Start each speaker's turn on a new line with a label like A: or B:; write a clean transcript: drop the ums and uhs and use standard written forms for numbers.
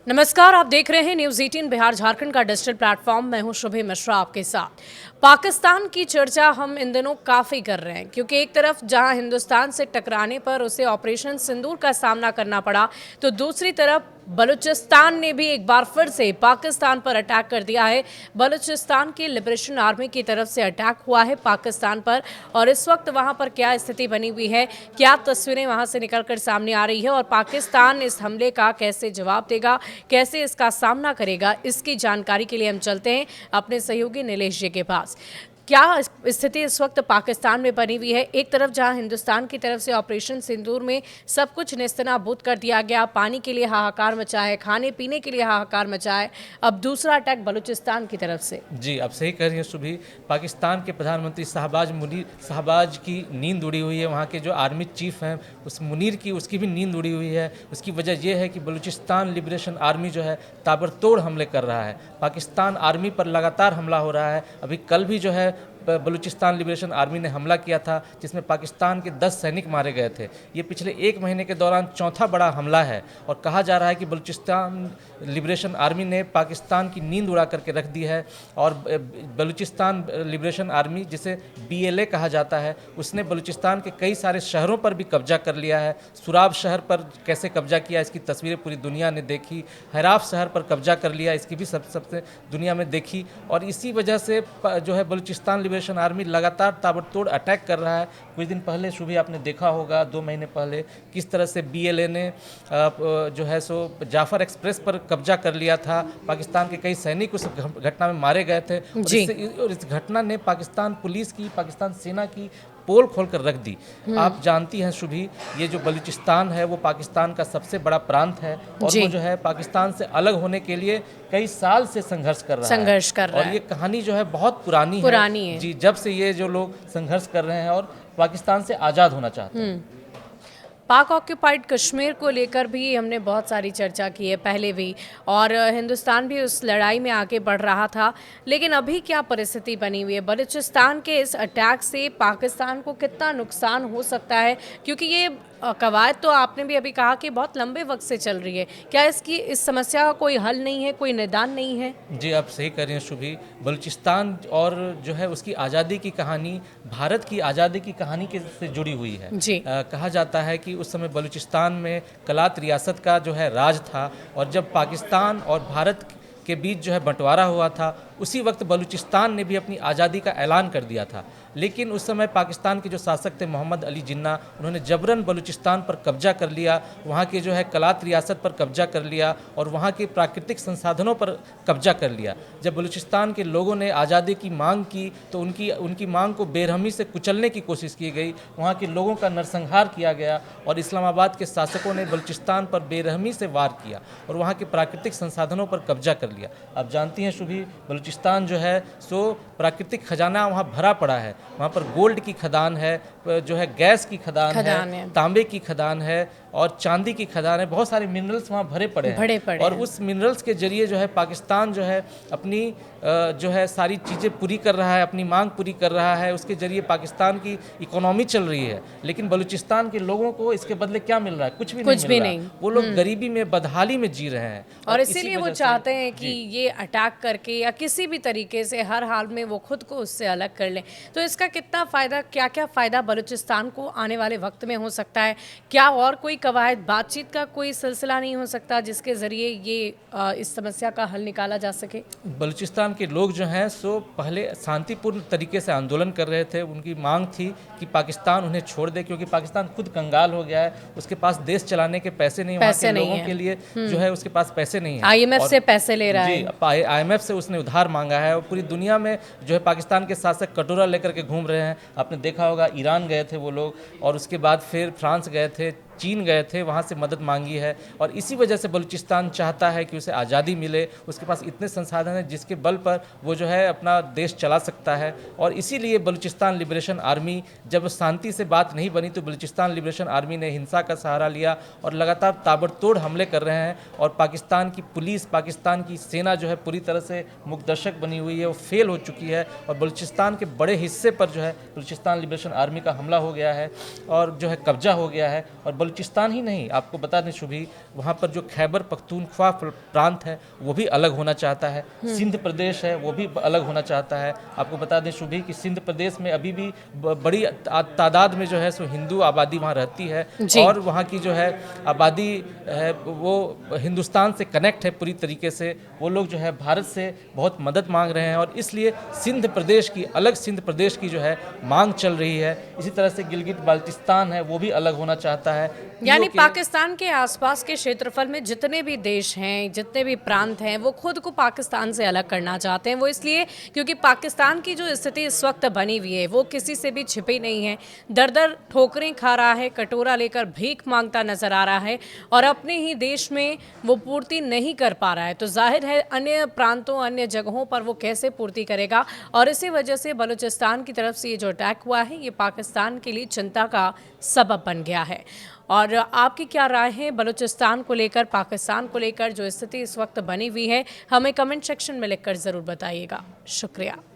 A: नमस्कार, आप देख रहे हैं न्यूज 18 बिहार झारखंड का डिजिटल प्लेटफॉर्म। मैं हूं शुभे मिश्रा आपके साथ। पाकिस्तान की चर्चा हम इन दिनों काफ़ी कर रहे हैं, क्योंकि एक तरफ जहां हिंदुस्तान से टकराने पर उसे ऑपरेशन सिंदूर का सामना करना पड़ा, तो दूसरी तरफ बलूचिस्तान ने भी एक बार फिर से पाकिस्तान पर अटैक कर दिया है। बलूचिस्तान की लिबरेशन आर्मी की तरफ से अटैक हुआ है पाकिस्तान पर, और इस वक्त वहां पर क्या स्थिति बनी हुई है, क्या तस्वीरें वहां से निकलकर सामने आ रही है और पाकिस्तान इस हमले का कैसे जवाब देगा, कैसे इसका सामना करेगा, इसकी जानकारी के लिए हम चलते हैं अपने सहयोगी नीलेश जी के पास। क्या स्थिति इस वक्त पाकिस्तान में बनी हुई है? एक तरफ जहां हिंदुस्तान की तरफ से ऑपरेशन सिंदूर में सब कुछ नेस्तनाबूद कर दिया गया, पानी के लिए हाहाकार मचा है, खाने पीने के लिए हाहाकार मचा है, अब दूसरा अटैक बलूचिस्तान की तरफ से।
B: जी, आप सही कह रही हैं सुभी। पाकिस्तान के प्रधानमंत्री शहबाज की नींद उड़ी हुई है। वहाँ के जो आर्मी चीफ हैं उस मुनीर की, उसकी भी नींद उड़ी हुई है। उसकी वजह यह है कि बलूचिस्तान लिबरेशन आर्मी जो है ताबड़तोड़ हमले कर रहा है। पाकिस्तान आर्मी पर लगातार हमला हो रहा है। अभी कल भी जो है बलूचिस्तान लिबरेशन आर्मी ने हमला किया था, जिसमें पाकिस्तान के 10 सैनिक मारे गए थे। ये पिछले एक महीने के दौरान चौथा बड़ा हमला है, और कहा जा रहा है कि बलूचिस्तान लिबरेशन आर्मी ने पाकिस्तान की नींद उड़ा करके रख दी है। और बलूचिस्तान लिबरेशन आर्मी, जिसे BLA कहा जाता है, उसने बलूचिस्तान के कई सारे शहरों पर भी कब्जा कर लिया है। सुराब शहर पर कैसे कब्जा किया, इसकी तस्वीरें पूरी दुनिया ने देखी। हराफ शहर पर कब्जा कर लिया, इसकी भी सबसे दुनिया में देखी। और इसी वजह से जो है बलूचिस्तान लिबरेशन आर्मी लगातार ताबड़तोड़ अटैक कर रहा है। कुछ दिन पहले सुबह आपने देखा होगा, 2 महीने पहले, किस तरह से BLA ने जो है सो जाफर एक्सप्रेस पर कब्जा कर लिया था। पाकिस्तान के कई सैनिक उस घटना में मारे गए थे। और इस घटना ने पाकिस्तान पुलिस की, पाकिस्तान सेना की पोल खोलकर रख दी। आप जानती हैं शुभी, ये जो बलूचिस्तान है वो पाकिस्तान का सबसे बड़ा प्रांत है, और वो जो है पाकिस्तान से अलग होने के लिए कई साल से संघर्ष कर रहा है। और ये कहानी जो है बहुत पुरानी है जी, जब से ये जो लोग संघर्ष कर रहे हैं और पाकिस्तान से आज़ाद होना चाहते हैं।
A: पाक ऑक्यूपाइड कश्मीर को लेकर भी हमने बहुत सारी चर्चा की है पहले भी, और हिंदुस्तान भी उस लड़ाई में आगे बढ़ रहा था। लेकिन अभी क्या परिस्थिति बनी हुई है? बलूचिस्तान के इस अटैक से पाकिस्तान को कितना नुकसान हो सकता है? क्योंकि ये कवायद तो आपने भी अभी कहा कि बहुत लंबे वक्त से चल रही है। क्या इस समस्या का कोई हल नहीं है, कोई निदान नहीं है?
B: जी, आप सही कह रही हैं शुभी। बलूचिस्तान और जो है उसकी आज़ादी की कहानी भारत की आज़ादी की कहानी के से जुड़ी हुई है
A: जी।
B: कहा जाता है कि उस समय बलूचिस्तान में कलात रियासत का जो है राज था, और जब पाकिस्तान और भारत के बीच जो है बंटवारा हुआ था, उसी वक्त बलूचिस्तान ने भी अपनी आज़ादी का ऐलान कर दिया था। लेकिन उस समय पाकिस्तान के जो शासक थे मोहम्मद अली जिन्ना, उन्होंने जबरन बलूचिस्तान पर कब्जा कर लिया, वहाँ के जो है कलात रियासत पर कब्जा कर लिया, और वहाँ के प्राकृतिक संसाधनों पर कब्जा कर लिया। जब बलूचिस्तान के लोगों ने आज़ादी की मांग की, तो उनकी मांग को बेरहमी से कुचलने की कोशिश की गई। वहाँ के लोगों का नरसंहार किया गया, और इस्लामाबाद के शासकों ने बलूचिस्तान पर बेरहमी से वार किया और वहाँ के प्राकृतिक संसाधनों पर कब्जा कर लिया। आप जानती हैं शुभी, बलूचिस्तान जो है सो प्राकृतिक खजाना वहाँ भरा पड़ा है। वहाँ पर गोल्ड की खदान है, जो है गैस की खदान है, तांबे की खदान है, और चांदी की खदान है। बहुत सारे मिनरल्स वहाँ भरे पड़े हैं। और उस मिनरल्स के जरिए जो है पाकिस्तान जो है अपनी जो है सारी चीज़ें पूरी कर रहा है, अपनी मांग पूरी कर रहा है। उसके जरिए पाकिस्तान की इकोनॉमी चल रही है। लेकिन बलूचिस्तान के लोगों को इसके बदले क्या मिल रहा है? कुछ भी नहीं मिल रहा। वो लोग गरीबी में, बदहाली में जी रहे हैं,
A: और इसीलिए वो चाहते हैं कि ये अटैक करके या किसी भी तरीके से हर हाल में वो खुद को उससे अलग कर लें। तो इसका कितना फ़ायदा, क्या क्या फ़ायदा बलूचिस्तान को आने वाले वक्त में हो सकता है? क्या और कोई कवायद, बातचीत का कोई सिलसिला नहीं हो सकता जिसके ज़रिए ये इस समस्या का हल निकाला जा सके?
B: बलूचिस्तान के लोग जो हैं सो पहले शांतिपूर्ण तरीके से आंदोलन कर रहे थे। उनकी मांग थी कि पाकिस्तान उन्हें छोड़ दे, क्योंकि पाकिस्तान खुद कंगाल हो गया है। उसके पास देश चलाने के पैसे नहीं, वहाँ के लोगों के लिए जो है उसके पास पैसे नहीं है।
A: IMF से पैसे ले रहा है।
B: जी, IMF से उसने उधार मांगा है, और पूरी दुनिया में जो है पाकिस्तान के शासक कटोरा लेकर के घूम रहे हैं। आपने देखा होगा, ईरान गए थे वो लोग, और उसके बाद फिर फ्रांस गए थे, चीन गए थे, वहाँ से मदद मांगी है। और इसी वजह से बलूचिस्तान चाहता है कि उसे आज़ादी मिले। उसके पास इतने संसाधन हैं जिसके बल पर वो जो है अपना देश चला सकता है। और इसीलिए बलूचिस्तान लिबरेशन आर्मी, जब शांति से बात नहीं बनी, तो बलूचिस्तान लिबरेशन आर्मी ने हिंसा का सहारा लिया और लगातार ताबड़तोड़ हमले कर रहे हैं। और पाकिस्तान की पुलिस, पाकिस्तान की सेना जो है पूरी तरह से मुकदर्शक बनी हुई है, वो फेल हो चुकी है। और बलूचिस्तान के बड़े हिस्से पर जो है बलूचिस्तान लिबरेशन आर्मी का हमला हो गया है, और जो है कब्जा हो गया है। और बलूचिस्तान ही नहीं, आपको बता दें शुभी, वहाँ पर जो खैबर पख्तूनख्वा प्रांत है वो भी अलग होना चाहता है, सिंध प्रदेश है वो भी अलग होना चाहता है। आपको बता दें शुभी कि सिंध प्रदेश में अभी भी बड़ी तादाद में जो है सो हिंदू आबादी वहाँ रहती है,
A: जी।
B: और वहाँ की जो है आबादी है वो हिंदुस्तान से कनेक्ट है पूरी तरीके से। वो लोग जो है भारत से बहुत मदद मांग रहे हैं, और इसलिए सिंध प्रदेश की, अलग सिंध प्रदेश की जो है मांग चल रही है। इसी तरह से गिलगित बाल्टिस्तान है वो भी अलग होना चाहता है।
A: यानी
B: POK
A: पाकिस्तान के आसपास के क्षेत्रफल में जितने भी देश हैं, जितने भी प्रांत हैं, वो खुद को पाकिस्तान से अलग करना चाहते हैं। वो इसलिए क्योंकि पाकिस्तान की जो स्थिति इस वक्त बनी हुई है वो किसी से भी छिपी नहीं है। दर दर ठोकरें खा रहा है, कटोरा लेकर भीख मांगता नजर आ रहा है, और अपने ही देश में वो पूर्ति नहीं कर पा रहा है। तो जाहिर है अन्य प्रांतों, अन्य जगहों पर वो कैसे पूर्ति करेगा। और इसी वजह से बलूचिस्तान की तरफ से ये जो अटैक हुआ है ये पाकिस्तान के लिए चिंता का सबब बन गया है। और आपकी क्या राय है बलूचिस्तान को लेकर, पाकिस्तान को लेकर जो स्थिति इस वक्त बनी हुई है? हमें कमेंट सेक्शन में लिखकर ज़रूर बताइएगा। शुक्रिया।